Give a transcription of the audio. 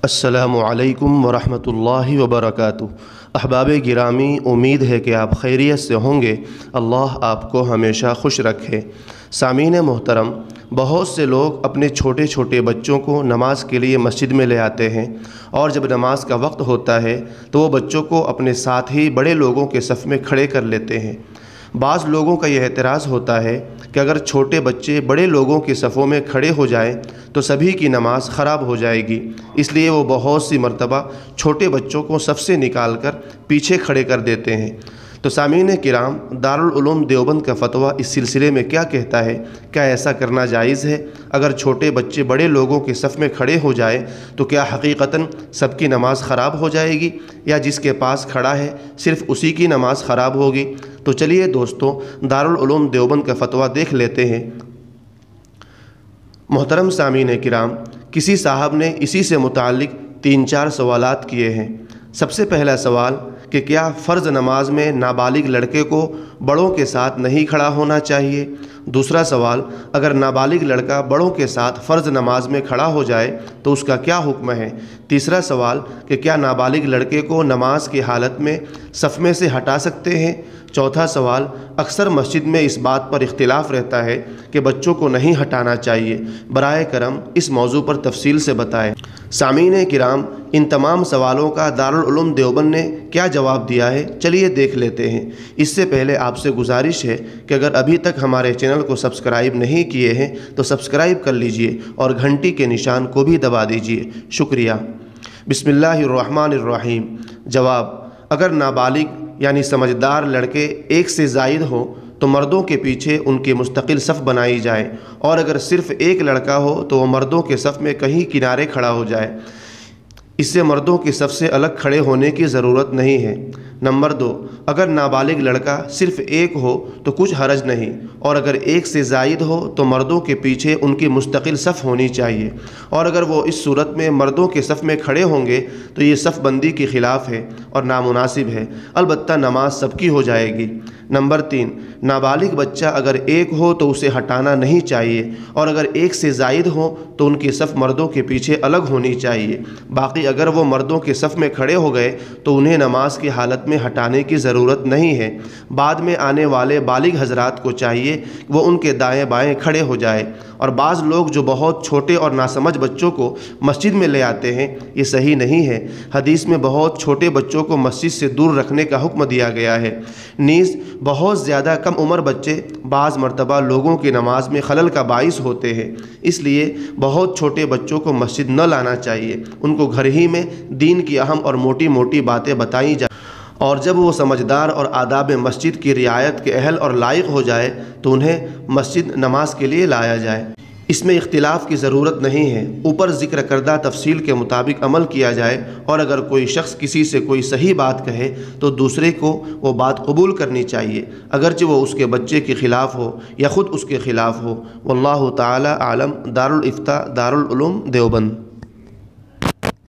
السلام علیکم ورحمۃ اللہ وبرکاتہ۔ احباب گرامی، امید ہے کہ آپ خیریت سے ہوں گے۔ اللہ آپ کو ہمیشہ خوش رکھے۔ سامعین محترم، بہت سے لوگ اپنے چھوٹے چھوٹے بچوں کو نماز کے لیے مسجد میں لے آتے ہیں، اور جب نماز کا وقت ہوتا ہے تو وہ بچوں کو اپنے ساتھ ہی بڑے لوگوں کے صف میں کھڑے کر لیتے ہیں۔ بعض لوگوں کا یہ اعتراض ہوتا ہے کہ اگر چھوٹے بچے بڑے لوگوں کے صفوں میں کھڑے ہو جائیں تو سبھی کی نماز خراب ہو جائے گی، اس لیے وہ بہت سی مرتبہ چھوٹے بچوں کو صف سے نکال کر پیچھے کھڑے کر دیتے ہیں۔ تو سامعین کرام، دارالعلوم دیوبند کا فتویٰ اس سلسلے میں کیا کہتا ہے؟ کیا ایسا کرنا جائز ہے؟ اگر چھوٹے بچے بڑے لوگوں کے صف میں کھڑے ہو جائے تو کیا حقیقتاً سب کی نماز خراب ہو جائے گی، یا جس کے پاس کھڑا ہے صرف اسی کی نماز خراب ہوگی؟ تو چلیے دوستو، دارالعلوم دیوبند کا فتویٰ دیکھ لیتے ہیں۔ محترم سامعین کرام، کسی صاحب نے اسی سے متعلق 3-4 سوالات کیے ہیں۔ سب سے پہلا سوال کہ کیا فرض نماز میں نابالغ لڑکے کو بڑوں کے ساتھ نہیں کھڑا ہونا چاہیے؟ دوسرا سوال، اگر نابالغ لڑکا بڑوں کے ساتھ فرض نماز میں کھڑا ہو جائے تو اس کا کیا حکم ہے؟ تیسرا سوال کہ کیا نابالغ لڑکے کو نماز کی حالت میں صف میں سے ہٹا سکتے ہیں؟ چوتھا سوال، اکثر مسجد میں اس بات پر اختلاف رہتا ہے کہ بچوں کو نہیں ہٹانا چاہیے، برائے کرم اس موضوع پر تفصیل سے بتائیں۔ سامعین کرام، ان تمام سوالوں کا دارالعلوم دیوبند نے کیا جواب دیا ہے، چلیے دیکھ لیتے ہیں۔ اس سے پہلے آپ سے گزارش ہے کہ اگر ابھی تک ہمارے چینل کو سبسکرائب نہیں کیے ہیں تو سبسکرائب کر لیجئے اور گھنٹی کے نشان کو بھی دبا دیجئے، شکریہ۔ بسم اللہ الرحمن الرحیم۔ جواب، اگر نابالغ یعنی سمجھدار لڑکے ایک سے زائد ہوں تو مردوں کے پیچھے ان کی مستقل صف بنائی جائے، اور اگر صرف ایک لڑکا ہو تو وہ مردوں کے صف میں کہیں کنارے کھڑا ہو جائے۔ اس سے مردوں کی صف سے الگ کھڑے ہونے کی ضرورت نہیں ہے۔ نمبر 2، اگر نابالغ لڑکا صرف ایک ہو تو کچھ حرج نہیں، اور اگر ایک سے زائد ہو تو مردوں کے پیچھے ان کی مستقل صف ہونی چاہیے، اور اگر وہ اس صورت میں مردوں کے صف میں کھڑے ہوں گے تو یہ صف بندی کے خلاف ہے اور نامناسب ہے، البتہ نماز سب کی ہو جائے گی۔ نمبر 3، نابالغ بچہ اگر ایک ہو تو اسے ہٹانا نہیں چاہیے، اور اگر ایک سے زائد ہو تو ان کی صف مردوں کے پیچھے الگ ہونی چاہیے۔ باقی اگر وہ مردوں کے صف میں کھڑے ہو گئے تو انہیں نماز کی حالت میں ہٹانے کی ضرورت نہیں ہے۔ بعد میں آنے والے بالغ حضرات کو چاہیے کہ وہ ان کے دائیں بائیں کھڑے ہو جائے۔ اور بعض لوگ جو بہت چھوٹے اور ناسمجھ بچوں کو مسجد میں لے آتے ہیں، یہ صحیح نہیں ہے۔ حدیث میں بہت چھوٹے بچوں کو مسجد سے دور رکھنے کا حکم دیا گیا ہے۔ نیز بہت زیادہ کم عمر بچے بعض مرتبہ لوگوں کی نماز میں خلل کا باعث ہوتے ہیں، اس لیے بہت چھوٹے بچوں کو مسجد نہ لانا چاہیے۔ ان کو گھر ہی میں دین کی اہم اور موٹی موٹی باتیں بتائیں جائیں، اور جب وہ سمجھدار اور آداب مسجد کی رعایت کے اہل اور لائق ہو جائے تو انہیں مسجد نماز کے لیے لایا جائے۔ اس میں اختلاف کی ضرورت نہیں ہے، اوپر ذکر کردہ تفصیل کے مطابق عمل کیا جائے، اور اگر کوئی شخص کسی سے کوئی صحیح بات کہے تو دوسرے کو وہ بات قبول کرنی چاہیے، اگرچہ وہ اس کے بچے کے خلاف ہو یا خود اس کے خلاف ہو۔ واللہ تعالی اعلم۔ دارالافتاء، دارالعلوم دیوبند۔